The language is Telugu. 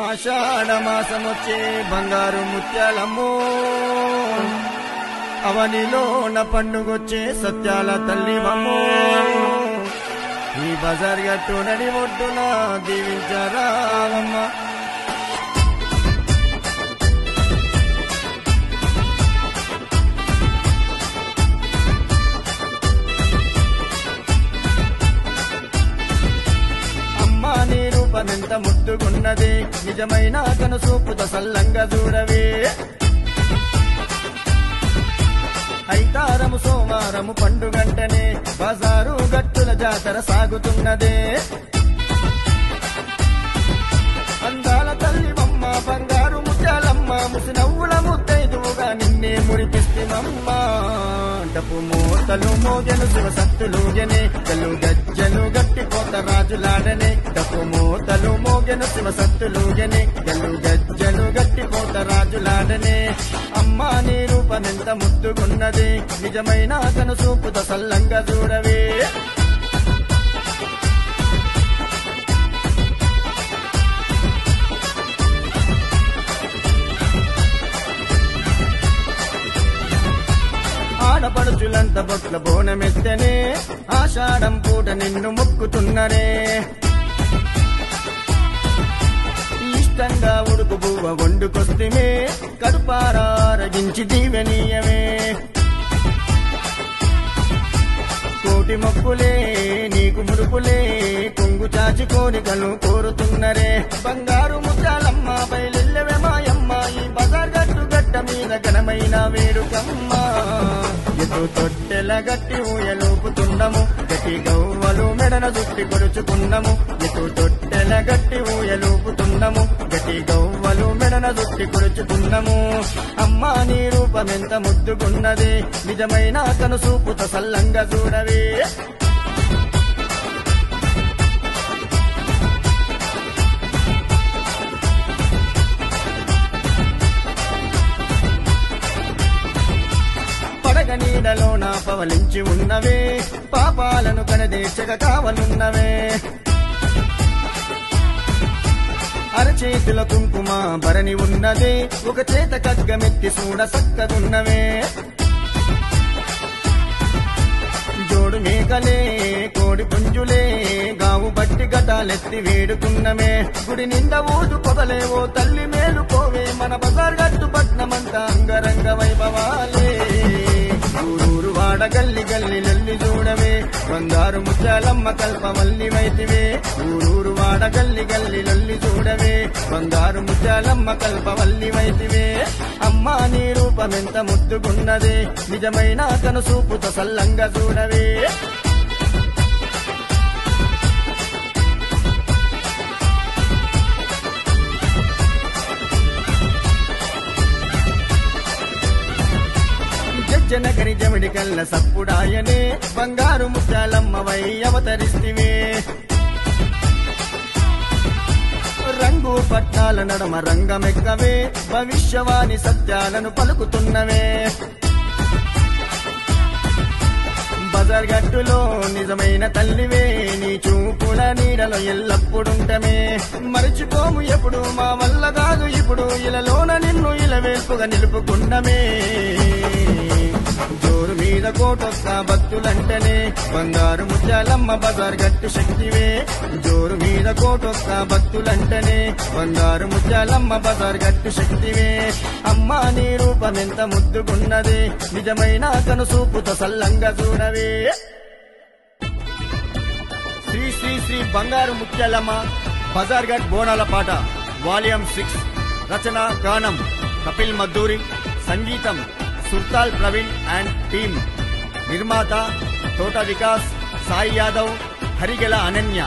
ఆషాఢమాసమొచ్చే బంగారు ముత్యాలమ్మో, అవనిలోన పండుగొచ్చే సత్యాల తల్లివమ్మో, ఈ బజార్ గట్టు నడి ఒడ్డున దీవించరావమ్మ. నీ రూపమెంత ముద్దుగున్నది, నిజమైన కనుసూపుత సల్లంగా చూడవే. ఐతారము సోమారము పండుగంటనే బజారు గట్టుల జాతర సాగుతున్నదే. అందాల తల్లివమ్మ బంగారు ముత్యాలమ్మ, ముసినవ్వుల ముత్తైదువుగా నిన్నే మురిపిస్తిమమ్మ. డప్పు మూతలు మోగెను శివ సత్తులుగెనే, గల్లు గజ్జలు గట్టిపోత రాజులాడనే. డప్పు మూతలు మోగెను శివ సత్తులుగెనే, గల్లు గజ్జలు గట్టిపోత రాజులాడనే. అమ్మా నీ రూపమెంత ముద్దుగున్నది, నిజమైన కనుసూపుత సల్లంగా చూడవే. ఆడపడుచులంత బొట్ల బోనమెత్తనే, ఆషాఢం పూట నిన్ను మొక్కుతున్నరే. ఇష్టంగా ఉడుకు బువ్వ వండుకొస్తిమే, కడుపారారగించి దీవెనీయమే. కోటి మొక్కులే నీకు ముడుపులే, కొంగు చాచి కోరికలు కోరుతున్నరే. బంగారు ముత్యాలమ్మ బయలెల్లవే మాయమ్మ, ఈ బజార్ గట్టు గట్ట మీద ఘనమైన వేడుకమ్మ. ఎటు తొట్టెల గట్టి ఊయలూపుతుండము, గట్టి గవ్వలు మెడన చుట్టి కొరుచుకున్నము. ఎటు తొట్టెల గట్టి ఊయలూపుతుండము, గట్టి గవ్వలు మెడన చుట్టి కొరుచుకున్నము. అమ్మా నీ రూపమెంత ముద్దుగున్నది, నిజమైన కనుసూపుత సల్లంగా చూడవే. నీడలో నా పవలించి ఉన్నవే, పాపాలను కనదీర్చక కావలున్నవే. అరచేతుల కుంకుమ భరణి ఉన్నదే, ఒక చేత ఖడ్గమెత్తి చూడ సక్కదున్నవే. జోడు మేకలే కోడి పుంజులే, గావు బట్టి గటాలెత్తి వేడుకున్నమే. గుడి నిండా ఊదు పొదలే ఓ తల్లి మేలుకోవే, మన బజార్ గట్టు పట్నమంతా అంగరంగ వైభవాలే. ఊరూరు వాడ గల్లి గల్లి లల్లి చూడవే, బంగారు ముత్యాలమ్మ కల్పవల్లి వైతివే. ఊరూరు వాడ గల్లి గల్లి లల్లి చూడవే, బంగారు ముత్యాలమ్మ కల్పవల్లి వైతివే. అమ్మా నీ రూపమెంత ముద్దుగున్నదే, నిజమైన కనుసూపుత సల్లంగా చూడవే. జనగరి జమిడి కల్ల సప్పుడాయనే, బంగారు ముత్యాలమ్మవై అవతరిస్తివే. రంగు పట్టాల నడమ రంగమెక్కవే, భవిష్యవాణి సత్యాలను పలుకుతున్నవే. బజార్ గట్టులో నిజమైన తల్లివే, నీ చూపుల నీడలో ఎల్లప్పుడుంటమే. మరిచిపోము ఎప్పుడు మా వల్ల కాదు ఇప్పుడు, ఇలలోన నిన్ను ఇలవేల్పుగా నిలుపుకుండమే. జోరు మీద కోటొక్క భక్తులంటనే, బంగారు ముత్యాలమ్మ బజార్ గట్టు శక్తివే. జోరు మీద కోటొక్క భక్తులంటనే, బంగారు ముత్యాలమ్మ బజార్ గట్టు శక్తివే. అమ్మా నీ రూపమెంత ముద్దుగున్నది, నిజమైన కనుసూపుత సల్లంగా చూడవే. శ్రీ శ్రీ శ్రీ బంగారు ముత్యాలమ్మ బజార్ గట్ బోనాల పాట వాల్యూమ్ 6. రచన గానం కపిల్ మద్దూరి, సంగీతం సుర్తాల్ ప్రవీణ్ అండ్ టీమ్. నిర్మాత తోట వికాస్, సాయి యాదవ్, హరిగెల అనన్య.